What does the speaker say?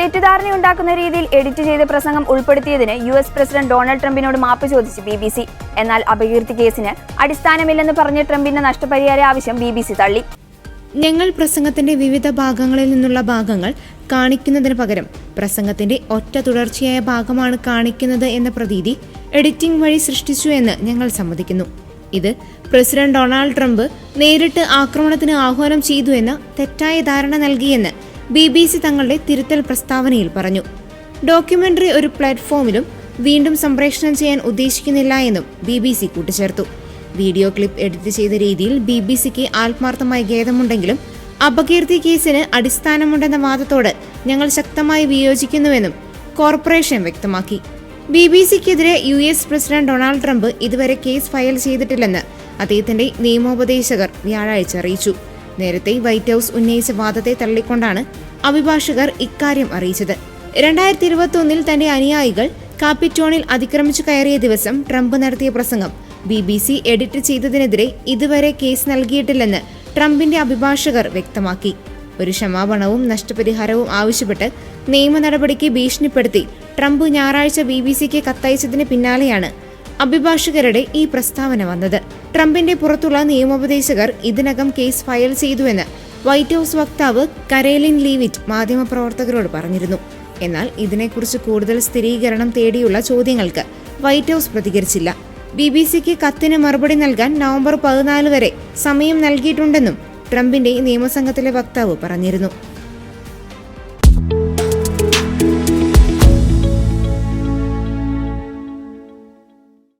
തെറ്റിദ്ധാരണയുണ്ടാക്കുന്ന രീതിയിൽ എഡിറ്റ് ചെയ്ത പ്രസംഗം ഉൾപ്പെടുത്തിയതിന് യുഎസ് പ്രസിഡന്റ് ഡൊണാൾഡ് ട്രംപിനോട് മാപ്പ് ചോദിച്ച് BBC. എന്നാൽ അപകീർത്തി കേസിന് അടിസ്ഥാനമില്ലെന്ന് പറഞ്ഞ ട്രംപിന്റെ നഷ്ടപരിഹാര ആവശ്യം BBC തള്ളി. ഞങ്ങൾ പ്രസംഗത്തിന്റെ വിവിധ ഭാഗങ്ങളിൽ നിന്നുള്ള ഭാഗങ്ങൾ കാണിക്കുന്നതിന് പകരം പ്രസംഗത്തിന്റെ ഒറ്റ തുടർച്ചയായ ഭാഗമാണ് കാണിക്കുന്നത് എന്ന പ്രതീതി എഡിറ്റിംഗ് വഴി സൃഷ്ടിച്ചു എന്ന് ഞങ്ങൾ സമ്മതിക്കുന്നു. ഇത് പ്രസിഡന്റ് ഡൊണാൾഡ് ട്രംപ് നേരിട്ട് ആക്രമണത്തിന് ആഹ്വാനം ചെയ്തു എന്ന തെറ്റായ ധാരണ നൽകിയെന്ന് BBC തങ്ങളുടെ തിരുത്തൽ പ്രസ്താവനയിൽ പറഞ്ഞു. ഡോക്യുമെന്ററി ഒരു പ്ലാറ്റ്ഫോമിലും വീണ്ടും സംപ്രേഷണം ചെയ്യാൻ ഉദ്ദേശിക്കുന്നില്ല എന്നും BBC കൂട്ടിച്ചേർത്തു. വീഡിയോ ക്ലിപ്പ് എഡിറ്റ് ചെയ്ത രീതിയിൽ BBCക്ക് ആത്മാർത്ഥമായ ഖേദമുണ്ടെങ്കിലും അപകീർത്തി കേസിന് അടിസ്ഥാനമുണ്ടെന്ന വാദത്തോട് ഞങ്ങൾ ശക്തമായി വിയോജിക്കുന്നുവെന്നും കോർപ്പറേഷൻ വ്യക്തമാക്കി. BBCക്കെതിരെ US പ്രസിഡന്റ് ഡൊണാൾഡ് ട്രംപ് ഇതുവരെ കേസ് ഫയൽ ചെയ്തിട്ടില്ലെന്ന് അദ്ദേഹത്തിന്റെ നിയമോപദേശകർ വ്യാഴാഴ്ച അറിയിച്ചു. നേരത്തെ വൈറ്റ് ഹൌസ് ഉന്നയിച്ച വാദത്തെ തള്ളിക്കൊണ്ടാണ് അഭിഭാഷകർ ഇക്കാര്യം അറിയിച്ചത്. 2021 തന്റെ അനുയായികൾ കാപ്പിറ്റോണിൽ അതിക്രമിച്ചു കയറിയ ദിവസം ട്രംപ് നടത്തിയ പ്രസംഗം BBC എഡിറ്റ് ചെയ്തതിനെതിരെ ഇതുവരെ കേസ് നൽകിയിട്ടില്ലെന്ന് ട്രംപിന്റെ അഭിഭാഷകർ വ്യക്തമാക്കി. ഒരു ക്ഷമാപണവും നഷ്ടപരിഹാരവും ആവശ്യപ്പെട്ട് നിയമ നടപടിക്ക് ഭീഷണിപ്പെടുത്തി ട്രംപ് ഞായറാഴ്ച BBCക്ക് കത്തയച്ചതിന് പിന്നാലെയാണ് അഭിഭാഷകരുടെ ഈ പ്രസ്താവന വന്നത്. ട്രംപിന്റെ പുറത്തുള്ള നിയമോപദേശകർ ഇതിനകം കേസ് ഫയൽ ചെയ്തുവെന്ന് വൈറ്റ് ഹൌസ് വക്താവ് കരേലിൻ ലീവിറ്റ് മാധ്യമപ്രവർത്തകരോട് പറഞ്ഞിരുന്നു. എന്നാൽ ഇതിനെക്കുറിച്ച് കൂടുതൽ സ്ഥിരീകരണം തേടിയുള്ള ചോദ്യങ്ങൾക്ക് വൈറ്റ് ഹൌസ് പ്രതികരിച്ചില്ല. BBCക്ക് കത്തിന് മറുപടി നൽകാൻ നവംബർ 14 വരെ സമയം നൽകിയിട്ടുണ്ടെന്നും ട്രംപിന്റെ നിയമസംഘത്തിലെ വക്താവ് പറഞ്ഞിരുന്നു.